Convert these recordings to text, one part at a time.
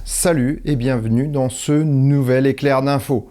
Salut et bienvenue dans ce nouvel éclair d'infos.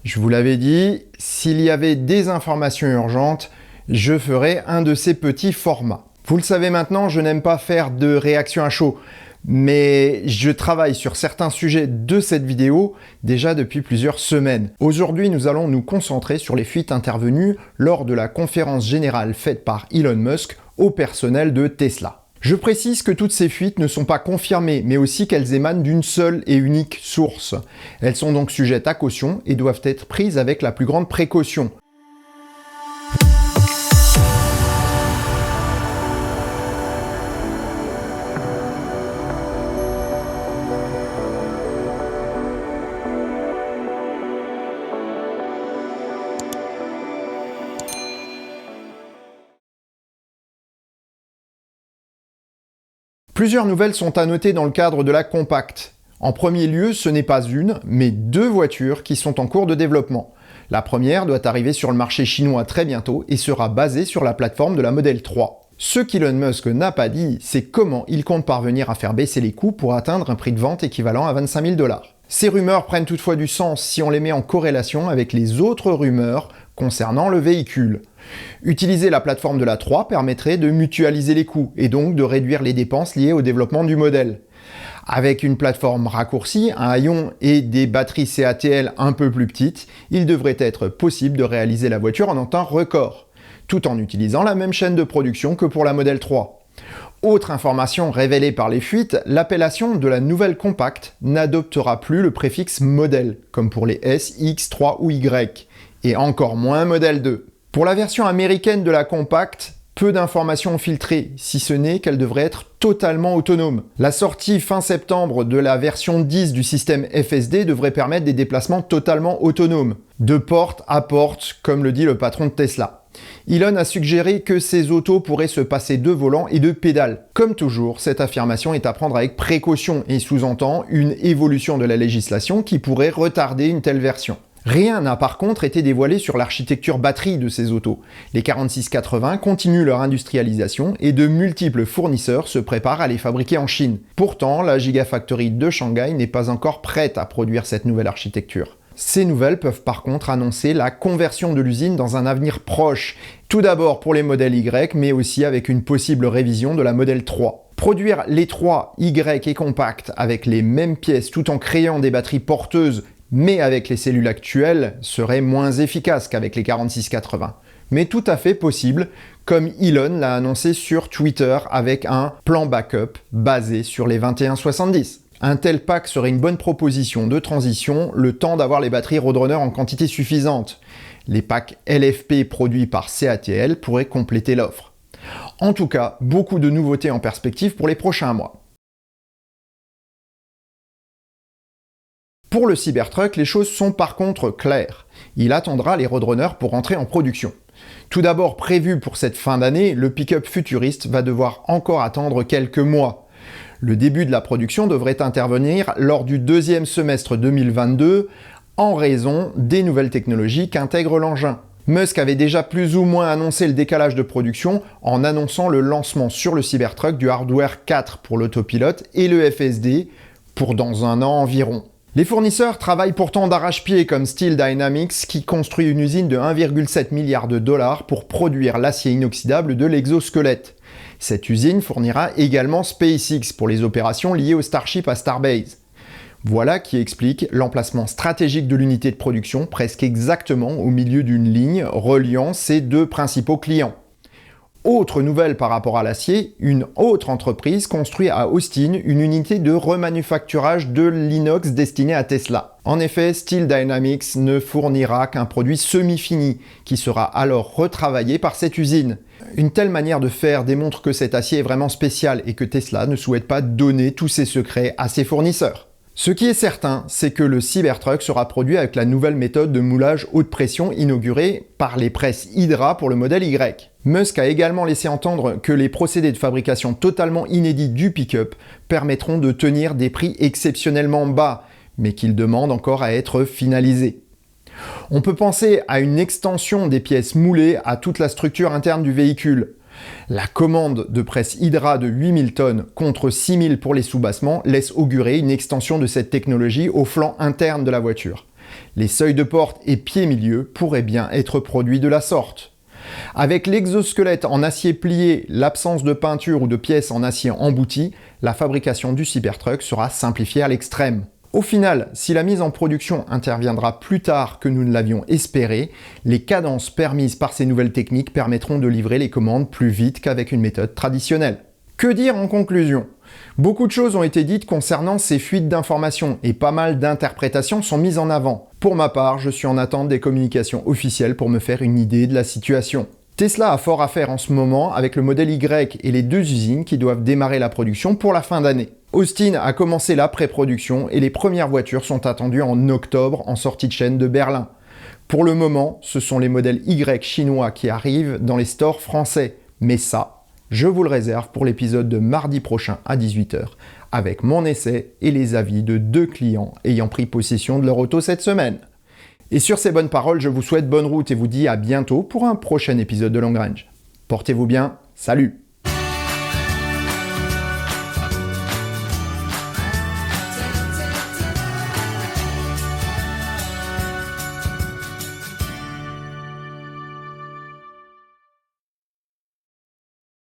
Je vous l'avais dit, s'il y avait des informations urgentes, je ferais un de ces petits formats. Vous le savez maintenant, je n'aime pas faire de réaction à chaud, mais je travaille sur certains sujets de cette vidéo déjà depuis plusieurs semaines. Aujourd'hui, nous allons nous concentrer sur les fuites intervenues lors de la conférence générale faite par Elon Musk au personnel de Tesla. Je précise que toutes ces fuites ne sont pas confirmées, mais aussi qu'elles émanent d'une seule et unique source. Elles sont donc sujettes à caution et doivent être prises avec la plus grande précaution. Plusieurs nouvelles sont à noter dans le cadre de la Compact. En premier lieu, ce n'est pas une, mais deux voitures qui sont en cours de développement. La première doit arriver sur le marché chinois très bientôt et sera basée sur la plateforme de la Model 3. Ce qu'Elon Musk n'a pas dit, c'est comment il compte parvenir à faire baisser les coûts pour atteindre un prix de vente équivalent à 25 000 $. Ces rumeurs prennent toutefois du sens si on les met en corrélation avec les autres rumeurs concernant le véhicule. Utiliser la plateforme de la 3 permettrait de mutualiser les coûts et donc de réduire les dépenses liées au développement du modèle. Avec une plateforme raccourcie, un ion et des batteries CATL un peu plus petites, il devrait être possible de réaliser la voiture en un temps record, tout en utilisant la même chaîne de production que pour la Model 3. Autre information révélée par les fuites, l'appellation de la nouvelle Compact n'adoptera plus le préfixe modèle, comme pour les S, X, 3 ou Y, et encore moins Model 2. Pour la version américaine de la Compact, peu d'informations ont filtré, si ce n'est qu'elle devrait être totalement autonome. La sortie fin septembre de la version 10 du système FSD devrait permettre des déplacements totalement autonomes, de porte à porte, comme le dit le patron de Tesla. Elon a suggéré que ces autos pourraient se passer de volant et de pédale. Comme toujours, cette affirmation est à prendre avec précaution et sous-entend une évolution de la législation qui pourrait retarder une telle version. Rien n'a par contre été dévoilé sur l'architecture batterie de ces autos. Les 4680 continuent leur industrialisation et de multiples fournisseurs se préparent à les fabriquer en Chine. Pourtant, la Gigafactory de Shanghai n'est pas encore prête à produire cette nouvelle architecture. Ces nouvelles peuvent par contre annoncer la conversion de l'usine dans un avenir proche, tout d'abord pour les modèles Y, mais aussi avec une possible révision de la Model 3. Produire les 3, Y et Compact avec les mêmes pièces tout en créant des batteries porteuses mais avec les cellules actuelles serait moins efficace qu'avec les 4680. Mais tout à fait possible, comme Elon l'a annoncé sur Twitter avec un plan backup basé sur les 2170. Un tel pack serait une bonne proposition de transition, le temps d'avoir les batteries Roadrunner en quantité suffisante. Les packs LFP produits par CATL pourraient compléter l'offre. En tout cas, beaucoup de nouveautés en perspective pour les prochains mois. Pour le Cybertruck, les choses sont par contre claires. Il attendra les Roadrunner pour entrer en production. Tout d'abord prévu pour cette fin d'année, le pick-up futuriste va devoir encore attendre quelques mois. Le début de la production devrait intervenir lors du deuxième semestre 2022 en raison des nouvelles technologies qu'intègre l'engin. Musk avait déjà plus ou moins annoncé le décalage de production en annonçant le lancement sur le Cybertruck du hardware 4 pour l'autopilote et le FSD pour dans un an environ. Les fournisseurs travaillent pourtant d'arrache-pied comme Steel Dynamics qui construit une usine de 1,7 milliard de dollars pour produire l'acier inoxydable de l'exosquelette. Cette usine fournira également SpaceX pour les opérations liées au Starship à Starbase. Voilà qui explique l'emplacement stratégique de l'unité de production presque exactement au milieu d'une ligne reliant ces deux principaux clients. Autre nouvelle par rapport à l'acier, une autre entreprise construit à Austin une unité de remanufacturage de l'inox destinée à Tesla. En effet, Steel Dynamics ne fournira qu'un produit semi-fini, qui sera alors retravaillé par cette usine. Une telle manière de faire démontre que cet acier est vraiment spécial et que Tesla ne souhaite pas donner tous ses secrets à ses fournisseurs. Ce qui est certain, c'est que le Cybertruck sera produit avec la nouvelle méthode de moulage haute pression inaugurée par les presses Hydra pour le modèle Y. Musk a également laissé entendre que les procédés de fabrication totalement inédits du pick-up permettront de tenir des prix exceptionnellement bas, mais qu'ils demandent encore à être finalisés. On peut penser à une extension des pièces moulées à toute la structure interne du véhicule. La commande de presse Hydra de 8000 tonnes contre 6000 pour les soubassements laisse augurer une extension de cette technologie au flanc interne de la voiture. Les seuils de porte et pieds milieu pourraient bien être produits de la sorte. Avec l'exosquelette en acier plié, l'absence de peinture ou de pièces en acier embouti, la fabrication du Cybertruck sera simplifiée à l'extrême. Au final, si la mise en production interviendra plus tard que nous ne l'avions espéré, les cadences permises par ces nouvelles techniques permettront de livrer les commandes plus vite qu'avec une méthode traditionnelle. Que dire en conclusion ? Beaucoup de choses ont été dites concernant ces fuites d'informations et pas mal d'interprétations sont mises en avant. Pour ma part, je suis en attente des communications officielles pour me faire une idée de la situation. Tesla a fort à faire en ce moment avec le modèle Y et les 2 usines qui doivent démarrer la production pour la fin d'année. Austin a commencé la pré-production et les premières voitures sont attendues en octobre en sortie de chaîne de Berlin. Pour le moment, ce sont les modèles Y chinois qui arrivent dans les stores français. Mais ça, je vous le réserve pour l'épisode de mardi prochain à 18 h avec mon essai et les avis de 2 clients ayant pris possession de leur auto cette semaine. Et sur ces bonnes paroles, je vous souhaite bonne route et vous dis à bientôt pour un prochain épisode de Long Range. Portez-vous bien, salut!